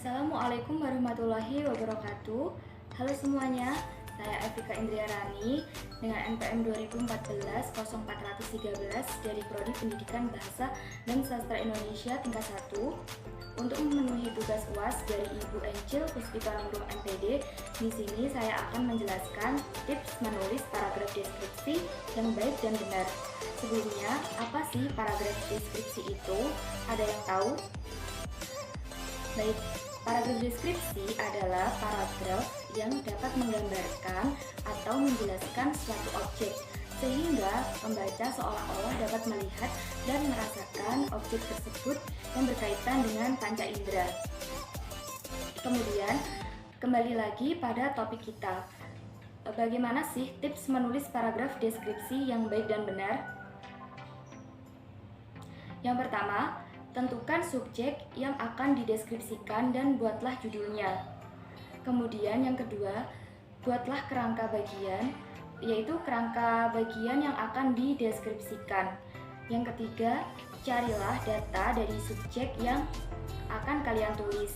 Assalamualaikum warahmatullahi wabarakatuh. Halo semuanya, saya Evika Indriarani dengan NPM 2014-0413 dari Prodi Pendidikan Bahasa dan Sastra Indonesia tingkat 1. Untuk memenuhi tugas UAS dari Ibu Encil Puspita Nurung MPD, di sini saya akan menjelaskan tips menulis paragraf deskripsi yang baik dan benar. Sebelumnya, apa sih paragraf deskripsi itu? Ada yang tahu? Baik, paragraf deskripsi adalah paragraf yang dapat menggambarkan atau menjelaskan suatu objek, sehingga pembaca seolah-olah dapat melihat dan merasakan objek tersebut yang berkaitan dengan panca indera. Kemudian, kembali lagi pada topik kita. Bagaimana sih tips menulis paragraf deskripsi yang baik dan benar? Yang pertama, tentukan subjek yang akan dideskripsikan dan buatlah judulnya. Kemudian yang kedua, buatlah kerangka bagian, yaitu kerangka bagian yang akan dideskripsikan. Yang ketiga, carilah data dari subjek yang akan kalian tulis.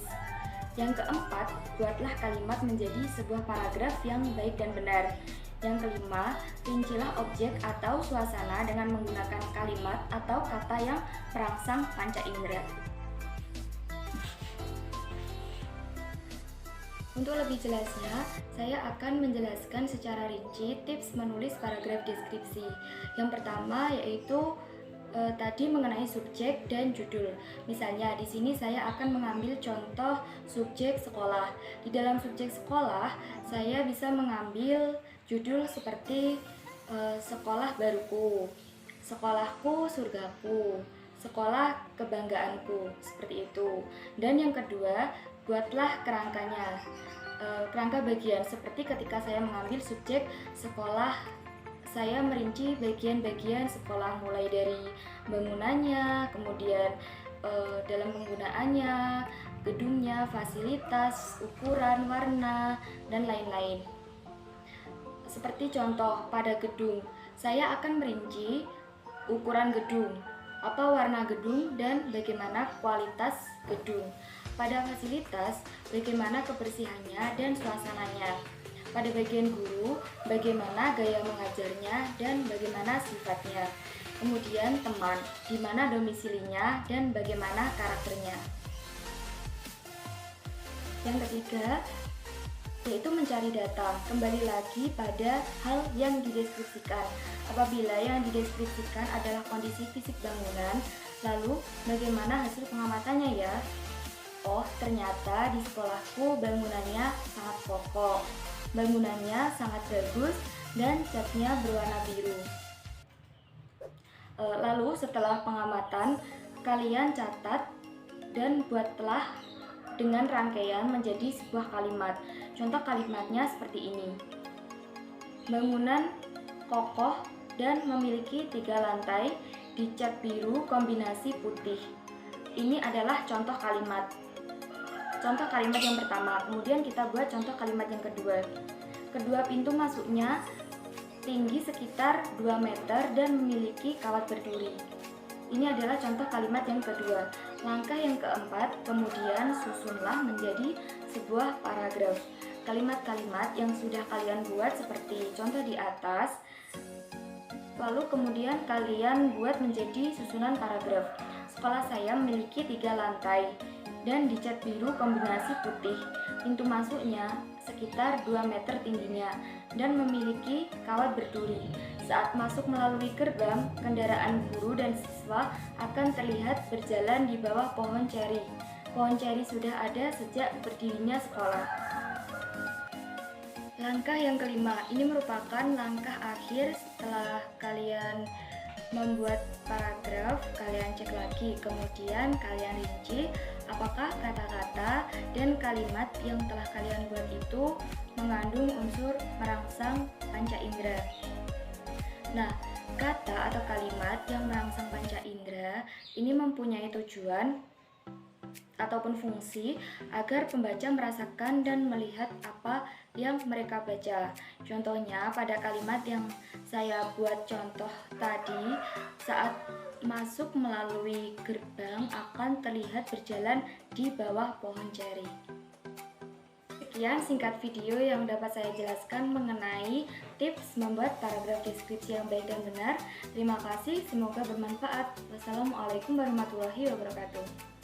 Yang keempat, buatlah kalimat menjadi sebuah paragraf yang baik dan benar. Yang kelima, rincilah objek atau suasana dengan menggunakan kalimat atau kata yang merangsang panca indera. Untuk lebih jelasnya, saya akan menjelaskan secara rinci tips menulis paragraf deskripsi. Yang pertama yaitu tadi mengenai subjek dan judul. Misalnya di sini saya akan mengambil contoh subjek sekolah. Di dalam subjek sekolah, saya bisa mengambil judul seperti sekolah baruku, sekolahku surgaku, sekolah kebanggaanku, seperti itu. Dan yang kedua, buatlah kerangkanya, kerangka bagian. Seperti ketika saya mengambil subjek sekolah, saya merinci bagian-bagian sekolah mulai dari bangunannya, kemudian dalam penggunaannya, gedungnya, fasilitas, ukuran, warna, dan lain-lain. Seperti contoh pada gedung, saya akan merinci ukuran gedung, apa warna gedung, dan bagaimana kualitas gedung. Pada fasilitas, bagaimana kebersihannya dan suasananya. Pada bagian guru, bagaimana gaya mengajarnya dan bagaimana sifatnya. Kemudian teman, di mana domisilinya dan bagaimana karakternya. Yang ketiga, yaitu mencari data. Kembali lagi pada hal yang dideskripsikan. Apabila yang dideskripsikan adalah kondisi fisik bangunan, lalu bagaimana hasil pengamatannya ya? Oh, ternyata di sekolahku bangunannya sangat kokoh, bangunannya sangat bagus, dan catnya berwarna biru. Lalu setelah pengamatan, kalian catat dan buatlah dengan rangkaian menjadi sebuah kalimat. Contoh kalimatnya seperti ini. Bangunan kokoh dan memiliki 3 lantai, dicat biru kombinasi putih. Ini adalah contoh kalimat. Contoh kalimat yang pertama. Kemudian kita buat contoh kalimat yang kedua. Kedua pintu masuknya tinggi sekitar 2 meter dan memiliki kawat berduri. Ini adalah contoh kalimat yang kedua. Langkah yang keempat, kemudian susunlah menjadi sebuah paragraf. Kalimat-kalimat yang sudah kalian buat seperti contoh di atas, lalu kemudian kalian buat menjadi susunan paragraf. Sekolah saya memiliki 3 lantai dan dicat biru kombinasi putih. Pintu masuknya sekitar 2 meter tingginya dan memiliki kawat berduri. Saat masuk melalui gerbang, kendaraan guru dan siswa akan terlihat berjalan di bawah pohon ceri. Pohon ceri sudah ada sejak berdirinya sekolah. Langkah yang kelima, ini merupakan langkah akhir setelah kalian membuat paragraf. Kalian cek lagi, kemudian kalian rinci apakah kata-kata dan kalimat yang telah kalian buat itu mengandung unsur merangsang panca indera. Nah, kata atau kalimat yang merangsang panca indera ini mempunyai tujuan ataupun fungsi agar pembaca merasakan dan melihat apa yang mereka baca. Contohnya pada kalimat yang saya buat contoh tadi, saat masuk melalui gerbang akan terlihat berjalan di bawah pohon ceri. Sekian singkat video yang dapat saya jelaskan mengenai tips membuat paragraf deskripsi yang baik dan benar. Terima kasih, semoga bermanfaat. Wassalamualaikum warahmatullahi wabarakatuh.